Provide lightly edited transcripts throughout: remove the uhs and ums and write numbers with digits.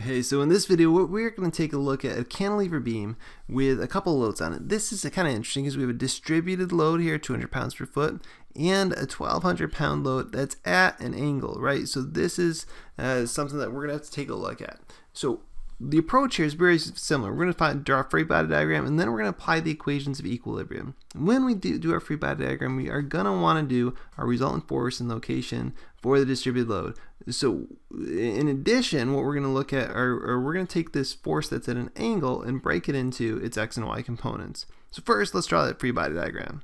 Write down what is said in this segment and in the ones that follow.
Hey, so in this video, we're going to take a look at a cantilever beam with a couple of loads on it. This is kind of interesting because we have a distributed load here, 200 pounds per foot, and a 1,200 pound load that's at an angle, right? So this is something that we're going to have to take a look at. So the approach here is very similar. We're going to draw a free body diagram, and then we're going to apply the equations of equilibrium. When we do our free body diagram, we are going to want to do our resultant force and location for the distributed load. So in addition, what we're going to look at are we're going to take this force that's at an angle and break it into its x and y components. So first, let's draw that free body diagram.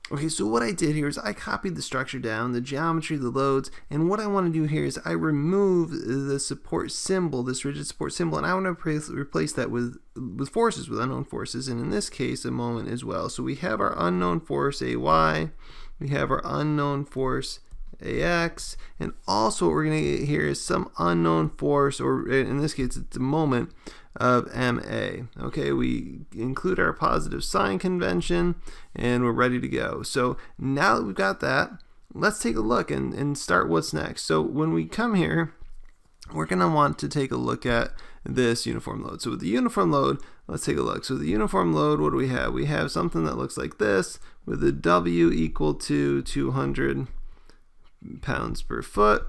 Okay, so what I did here is I copied the structure down, the geometry, the loads, and what I want to do here is I remove the support symbol, this rigid support symbol, and I want to replace that with forces, with unknown forces, and in this case, a moment as well. So we have our unknown force, AY, we have our unknown force, AX, and also what we're going to get here is some unknown force, or in this case, it's a moment, of MA. Okay, we include our positive sign convention and we're ready to go. So now that we've got that, let's take a look and start what's next. So when we come here, we're going to want to take a look at this uniform load. So with the uniform load, let's take a look. So the uniform load, what do we have? We have something that looks like this with a W equal to 200 pounds per foot,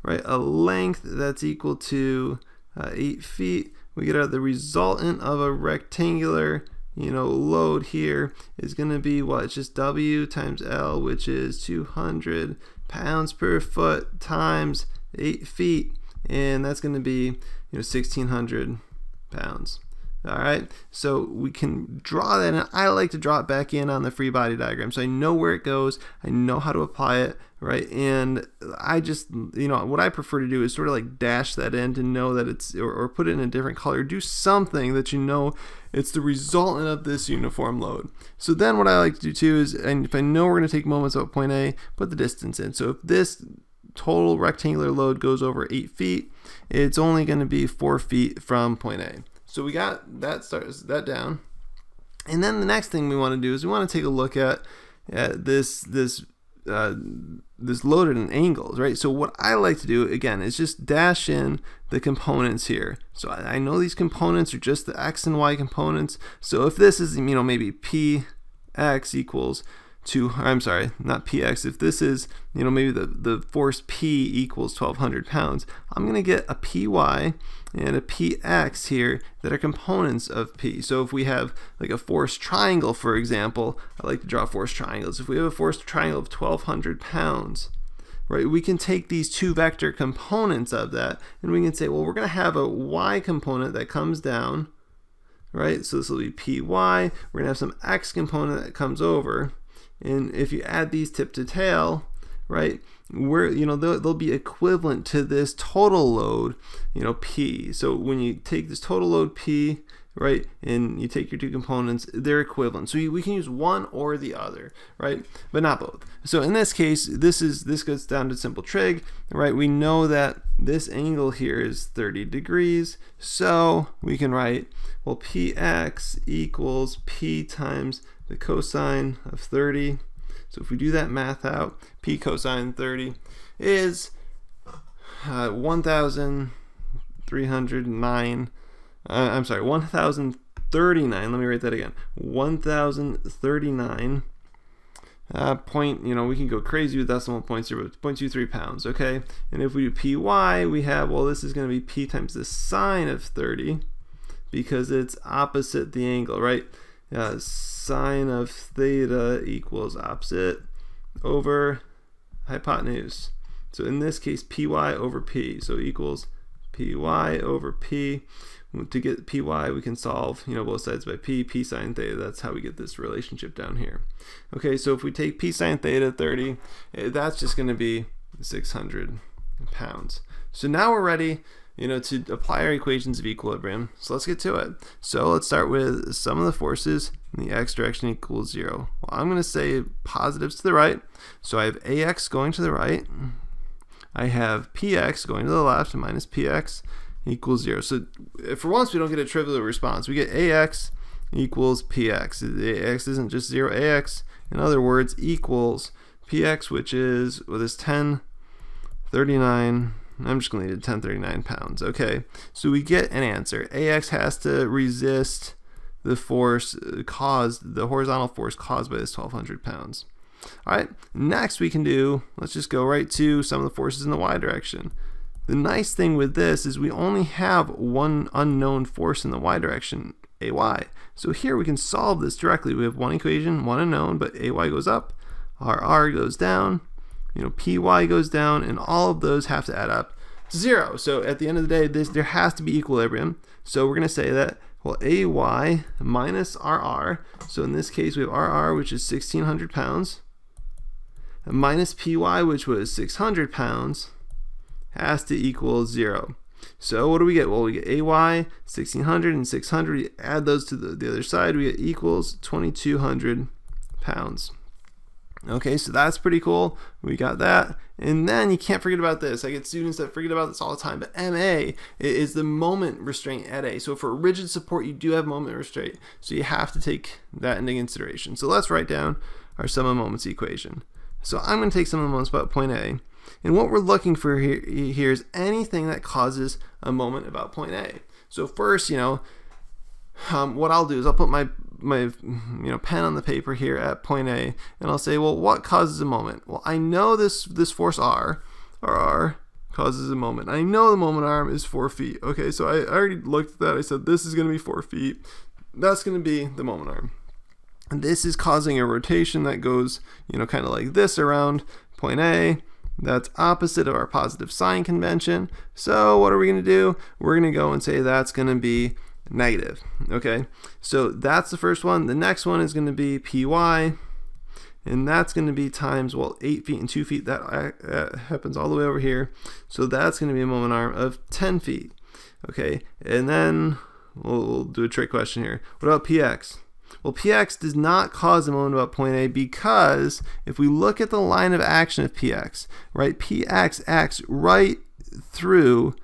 right? A length that's equal to 8 feet. We get out the resultant of a rectangular, load here is going to be what? It's just W times L, which is 200 pounds per foot times 8 feet, and that's going to be 1,600 pounds. All right, so we can draw that, and I like to draw it back in on the free body diagram, so I know where it goes, I know how to apply it, right? And I just, what I prefer to do is sort of like dash that in to know that it's, or put it in a different color, do something that it's the resultant of this uniform load. So then what I like to do too is, and if I know we're going to take moments at point A, put the distance in. So if this total rectangular load goes over 8 feet, it's only going to be 4 feet from point A. So we got that down, and then the next thing we want to do is we want to take a look at this load at an angle, right? So what I like to do again is just dash in the components here. So I know these components are just the x and y components. So if this is maybe px equals not px. If this is maybe the force P equals 1,200 pounds, I'm gonna get a py and a px here that are components of P. So if we have like a force triangle, for example, I like to draw force triangles. If we have a force triangle of 1,200 pounds, right, we can take these two vector components of that and we can say, well, we're gonna have a y component that comes down, right? So this will be py. We're gonna have some x component that comes over. And if you add these tip to tail, right, they'll be equivalent to this total load, P. So when you take this total load P, right, and you take your two components, they're equivalent. So we can use one or the other, right, but not both. So in this case, this goes down to simple trig, right? We know that this angle here is 30 degrees, so we can write, well, px equals P times the cosine of 30. So if we do that math out, P cosine 30 is 1,309. 1,039. Let me write that again. 1,039. Point. We can go crazy with decimal points here, but 0.23 pounds. Okay. And if we do py, we have, well, this is going to be P times the sine of 30 because it's opposite the angle, right? Sine of theta equals opposite over hypotenuse. So in this case, py over p, so equals py over p. To get py, we can solve both sides by p sine theta. That's how we get this relationship down here. Okay, so if we take p sine theta 30, that's just going to be 600 pounds. So now we're ready to apply our equations of equilibrium. So let's get to it. So let's start with sum of the forces in the x direction equals 0. Well, I'm going to say positives to the right. So I have ax going to the right. I have px going to the left, minus px equals 0. So for once, we don't get a trivial response. We get ax equals px. Ax isn't just 0. Ax, in other words, equals px, which is, this 1039 I'm just going to leave it 1039 pounds. Okay, so we get an answer. AX has to resist the force caused, the horizontal force caused by this 1,200 pounds. All right, next we can do, let's just go right to some of the forces in the y direction. The nice thing with this is we only have one unknown force in the y direction, AY. So here we can solve this directly. We have one equation, one unknown, but AY goes up, RR goes down, PY goes down, and all of those have to add up to 0. So at the end of the day, there has to be equilibrium. So we're going to say that, well, AY minus RR, so in this case we have RR, which is 1,600 pounds, minus PY, which was 600 pounds, has to equal 0. So what do we get? Well, we get AY, 1,600 and 600. We add those to the other side. We get equals 2,200 pounds. Okay, so that's pretty cool. We got that. And then you can't forget about this. I get students that forget about this all the time, but MA is the moment restraint at A. So for rigid support, you do have moment restraint. So you have to take that into consideration. So let's write down our sum of moments equation. So I'm going to take some of the moments about point A. And what we're looking for here is anything that causes a moment about point A. So first, what I'll do is I'll put my pen on the paper here at point A, and I'll say, well, what causes a moment? Well, I know this force R causes a moment. I know the moment arm is 4 feet. Okay, so I already looked at that. I said this is going to be 4 feet. That's going to be the moment arm. And this is causing a rotation that goes, kind of like this around point A. That's opposite of our positive sign convention. So what are we going to do? We're going to go and say that's going to be negative. Okay, so that's the first one. The next one is going to be PY, and that's going to be times, 8 feet and 2 feet. That happens all the way over here. So that's going to be a moment arm of 10 feet. Okay, and then we'll do a trick question here. What about PX? Well, PX does not cause a moment about point A because if we look at the line of action of PX, right, PX acts right through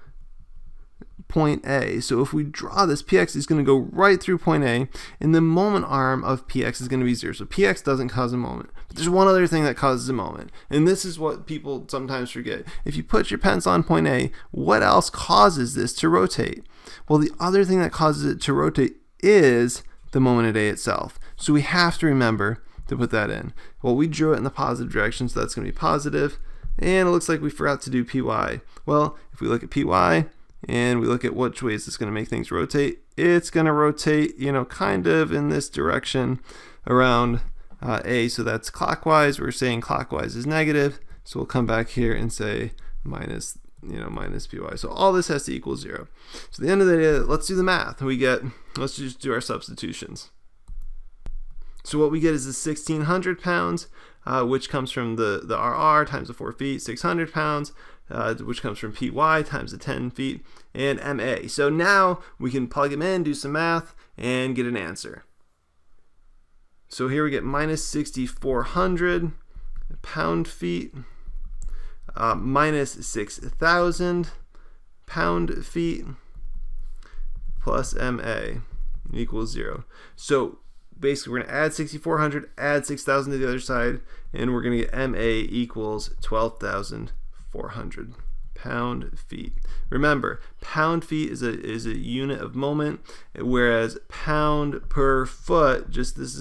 point A. So if we draw this, PX is going to go right through point A, and the moment arm of PX is going to be 0. So PX doesn't cause a moment. But there's one other thing that causes a moment, and this is what people sometimes forget. If you put your pencil on point A, what else causes this to rotate? Well, the other thing that causes it to rotate is the moment at A itself. So we have to remember to put that in. Well, we drew it in the positive direction, so that's going to be positive, and it looks like we forgot to do PY. Well, if we look at PY, and we look at which ways it's going to make things rotate, it's going to rotate, kind of in this direction around A. So that's clockwise. We're saying clockwise is negative. So we'll come back here and say minus PY. So all this has to equal 0. So at the end of the day, let's do the math. Let's just do our substitutions. So what we get is the 1,600 pounds, which comes from the RR times the 4 feet, 600 pounds, which comes from PY times the 10 feet, and MA. So now we can plug them in, do some math, and get an answer. So here we get minus 6,400 pound feet, minus 6,000 pound feet, plus MA equals 0. So basically we're going to add 6,400, add 6,000 to the other side, and we're going to get MA equals 12,400 pound feet. Remember, pound feet is a unit of moment, whereas pound per foot, just this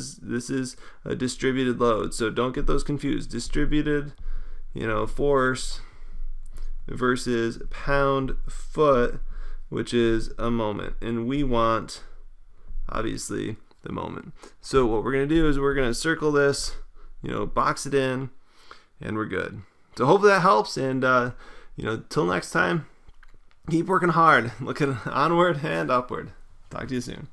is a distributed load. So don't get those confused. Distributed, force versus pound foot, which is a moment, and we want obviously the moment. So what we're going to do is we're going to circle this, box it in, and we're good. So hopefully that helps, and till next time, keep working hard, looking onward and upward. Talk to you soon.